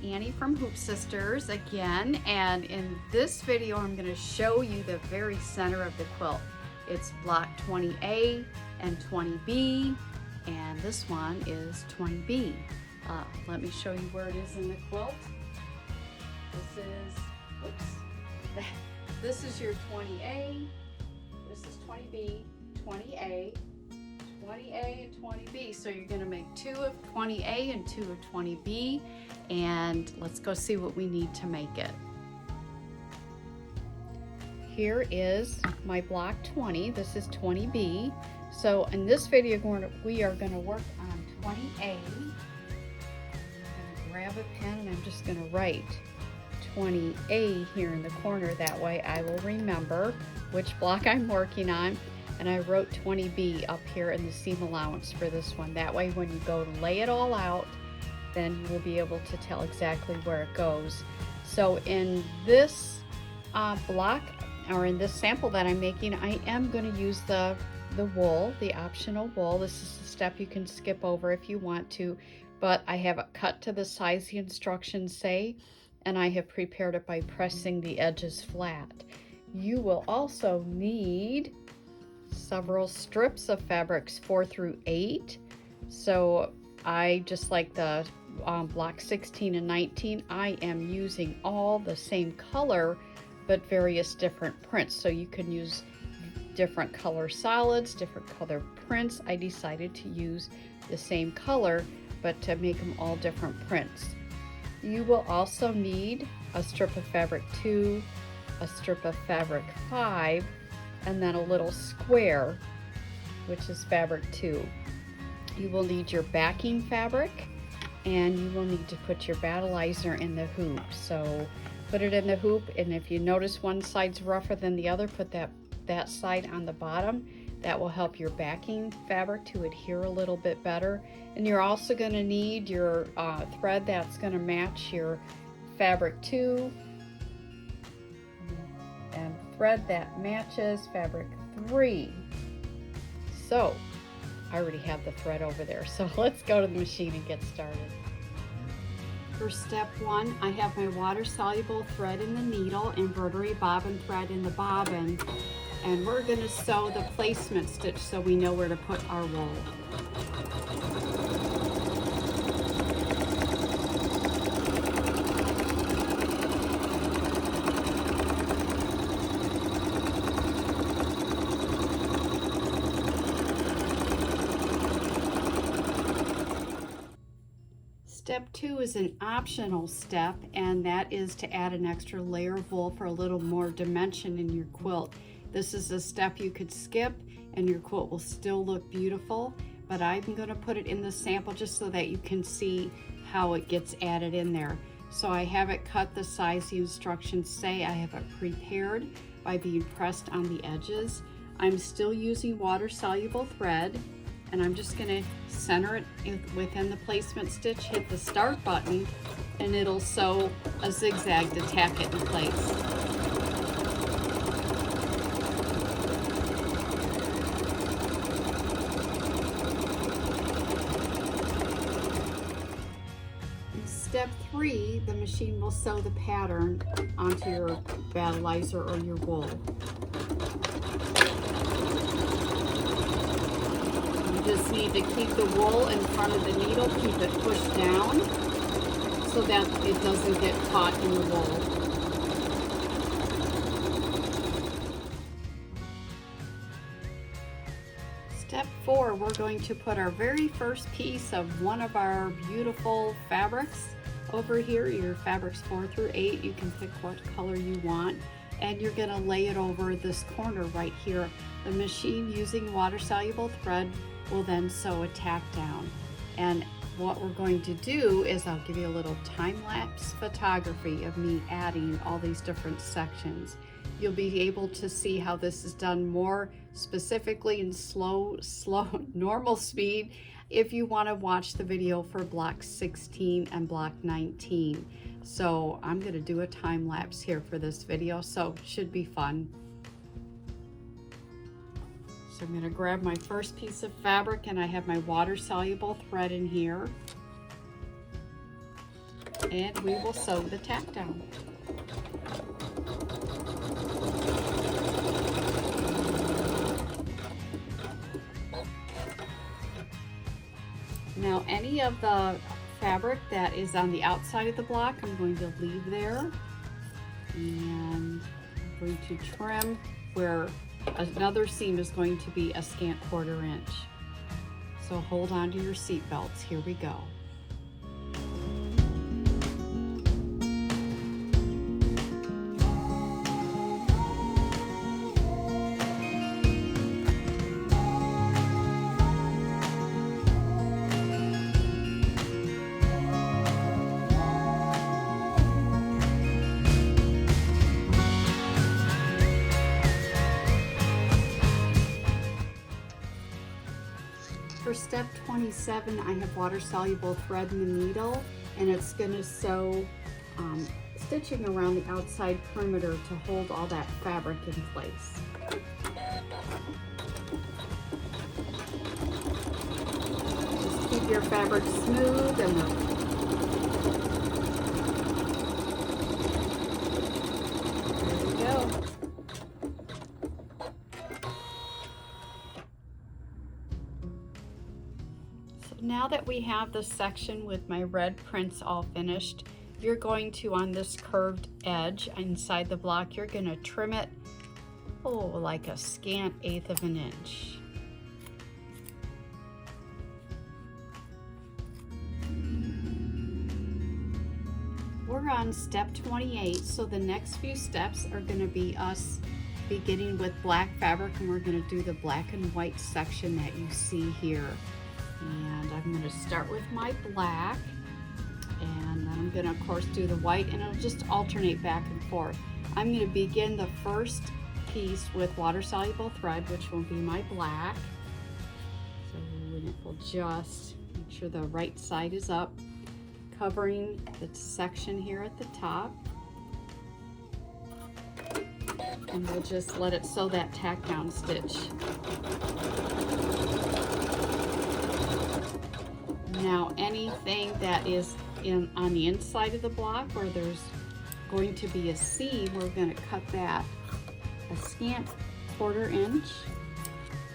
Annie from HoopSisters again, and in this video I'm going to show you the very center of the quilt. It's block 20A and 20B, and this one is 20B. Let me show you where it is in the quilt. This is your 20A, this is 20B, 20A, 20A and 20B. So you're going to make 2 of 20A and 2 of 20B, and let's go see what we need to make it. Here is my block 20. This is 20B. So in this video we are going to work on 20A. I'm going to grab a pen and I'm just going to write 20A here in the corner. That way I will remember which block I'm working on. And I wrote 20B up here in the seam allowance for this one. That way when you go to lay it all out, then you will be able to tell exactly where it goes. So in this block, or in this sample that I'm making, I am going to use the wool, the optional wool. This is a step you can skip over if you want to, but I have it cut to the size the instructions say, and I have prepared it by pressing the edges flat. You will also need several strips of fabrics 4 through 8. So I, just like the block 16 and 19, I am using all the same color but various different prints. So you can use different color solids, different color prints. I decided to use the same color but to make them all different prints. You will also need a strip of fabric 2, a strip of fabric 5, and then a little square, which is fabric 2. You will need your backing fabric, and you will need to put your battleizer in the hoop. So put it in the hoop, and if you notice one side's rougher than the other, put that side on the bottom. That will help your backing fabric to adhere a little bit better. And you're also going to need your thread that's going to match your fabric 2, and thread that matches fabric 3. So I already have the thread over there, so let's go to the machine and get started. For step 1, I have my water soluble thread in the needle, embroidery bobbin thread in the bobbin, and we're going to sew the placement stitch so we know where to put our wool. Step 2 is an optional step, and that is to add an extra layer of wool for a little more dimension in your quilt. This is a step you could skip and your quilt will still look beautiful, but I'm going to put it in the sample just so that you can see how it gets added in there. So I have it cut the size the instructions say. I have it prepared by being pressed on the edges. I'm still using water soluble thread, and I'm just going to center it within the placement stitch, hit the start button, and it'll sew a zigzag to tack it in place. In step 3, the machine will sew the pattern onto your battleizer or your wool. You just need to keep the wool in front of the needle, keep it pushed down so that it doesn't get caught in the wool. Step 4, we're going to put our very first piece of one of our beautiful fabrics over here, your fabrics 4 through 8. You can pick what color you want, and you're going to lay it over this corner right here. The machine, using water soluble thread, will then sew a tack down. And what we're going to do is I'll give you a little time-lapse photography of me adding all these different sections. You'll be able to see how this is done more specifically in slow, normal speed if you want to watch the video for block 16 and block 19. So I'm going to do a time lapse here for this video, so it should be fun. So I'm going to grab my first piece of fabric, and I have my water soluble thread in here. I'm and we will sew the tack down. Now any of the fabric that is on the outside of the block I'm going to leave there, and I'm going to trim where another seam is going to be a scant 1/4 inch. So hold on to your seat belts. Here we go. For step 27, I have water-soluble thread in the needle, and it's going to sew stitching around the outside perimeter to hold all that fabric in place. Just keep your fabric smooth and there you go. Now that we have this section with my red prints all finished, you're going to, on this curved edge inside the block, you're going to trim it, like a scant 1/8 of an inch. We're on step 28, so the next few steps are going to be us beginning with black fabric, and we're going to do the black and white section that you see here. And I'm going to start with my black, and then I'm going to of course do the white, and it'll just alternate back and forth. I'm going to begin the first piece with water-soluble thread, which will be my black. So it will just make sure the right side is up, covering the section here at the top. And we'll just let it sew that tack down stitch. Now anything that is on the inside of the block where there's going to be a seam, we're going to cut that a scant 1/4 inch,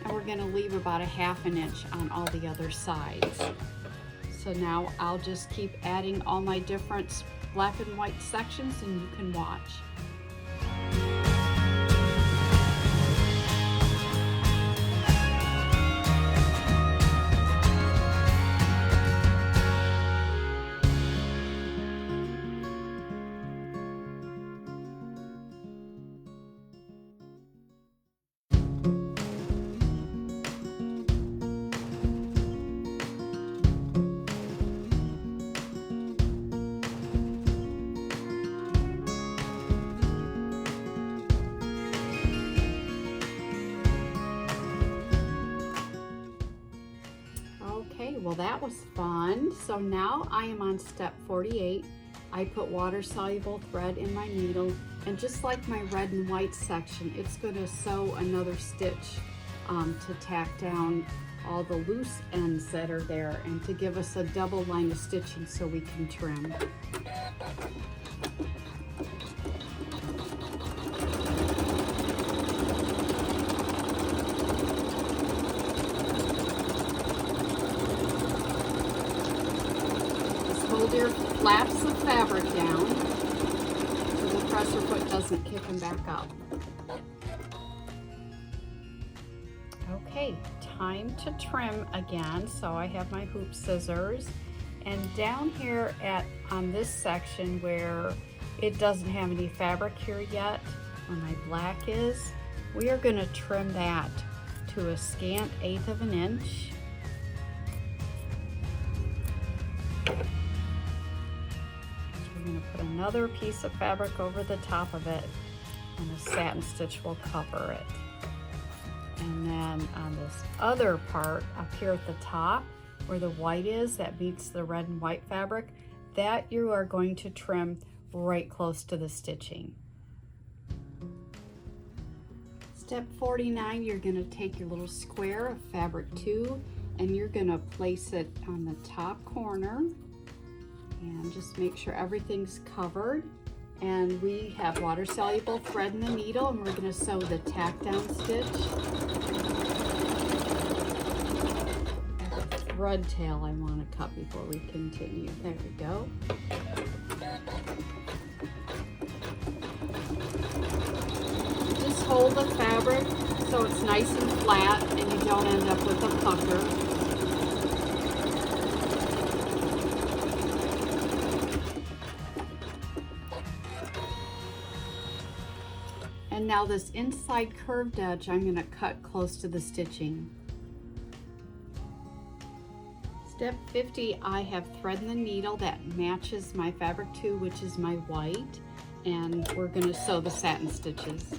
and we're going to leave about a 1/2 inch on all the other sides. So now I'll just keep adding all my different black and white sections, and you can watch. Okay, well that was fun. So now I am on step 48. I put water-soluble thread in my needle, and just like my red and white section, it's going to sew another stitch to tack down all the loose ends that are there, and to give us a double line of stitching so we can trim. Hold your flaps of fabric down so the presser foot doesn't kick them back up. Okay, time to trim again. So I have my hoop scissors, and down here on this section where it doesn't have any fabric here yet, where my black is, we are going to trim that to a scant 1/8 of an inch. Put another piece of fabric over the top of it, and a satin stitch will cover it. And then on this other part up here at the top where the white is, that meets the red and white fabric, that you are going to trim right close to the stitching. Step 49, you're going to take your little square of fabric 2, and you're going to place it on the top corner. And just make sure everything's covered. And we have water-soluble thread in the needle, and we're going to sew the tack down stitch. The thread tail I want to cut before we continue. There we go. Just hold the fabric so it's nice and flat and you don't end up with a pucker. And now this inside curved edge, I'm going to cut close to the stitching. Step 50, I have thread in the needle that matches my fabric 2, which is my white, and we're going to sew the satin stitches.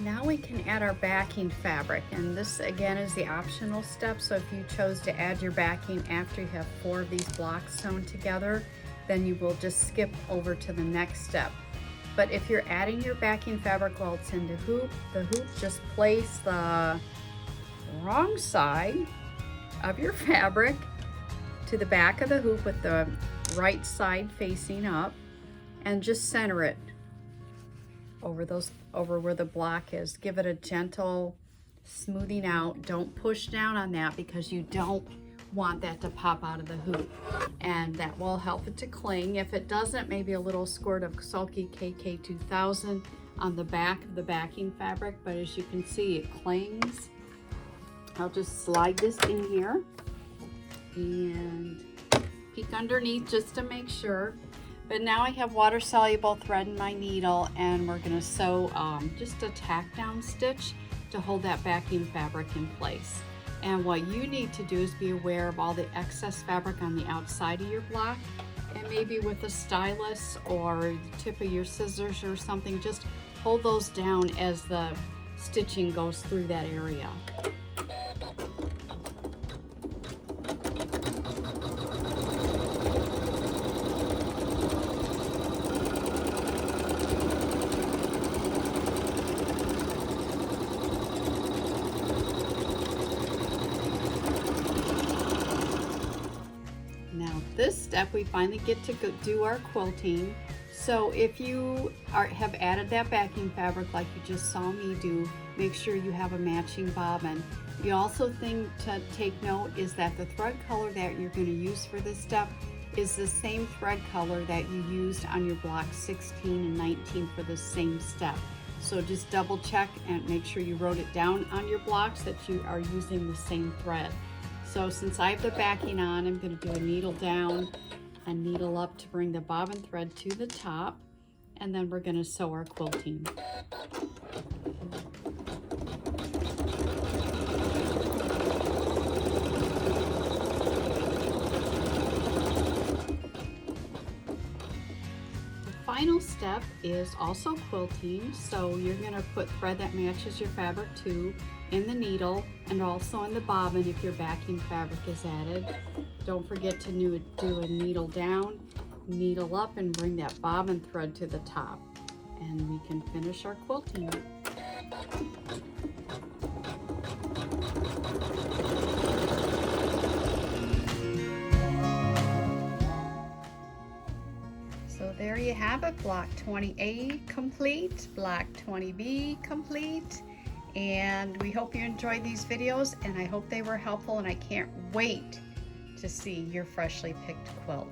Now we can add our backing fabric, and this again is the optional step, so if you chose to add your backing after you have 4 of these blocks sewn together, then you will just skip over to the next step. But if you're adding your backing fabric while it's in the hoop, just place the wrong side of your fabric to the back of the hoop with the right side facing up, and just center it over where the block is. Give it a gentle smoothing out. Don't push down on that because you don't want that to pop out of the hoop, and that will help it to cling. If it doesn't, maybe a little squirt of Sulky KK2000 on the back of the backing fabric, but as you can see, it clings. I'll just slide this in here and peek underneath just to make sure. But now I have water-soluble thread in my needle, and we're going to sew just a tack down stitch to hold that backing fabric in place. And what you need to do is be aware of all the excess fabric on the outside of your block, and maybe with a stylus or the tip of your scissors or something, just hold those down as the stitching goes through that area. This step we finally get to do our quilting. So if you have added that backing fabric like you just saw me do, make sure you have a matching bobbin. The also thing to take note is that the thread color that you're going to use for this step is the same thread color that you used on your block 16 and 19 for the same step. So just double check and make sure you wrote it down on your blocks that you are using the same thread. So since I have the backing on, I'm going to do a needle down and needle up to bring the bobbin thread to the top, and then we're going to sew our quilting. The final step is also quilting, so you're going to put thread that matches your fabric too in the needle and also in the bobbin if your backing fabric is added. Don't forget to do a needle down, needle up, and bring that bobbin thread to the top, and we can finish our quilting. So there you have it, block 20A complete, block 20B complete. And we hope you enjoyed these videos, and I hope they were helpful, and I can't wait to see your freshly picked quilt.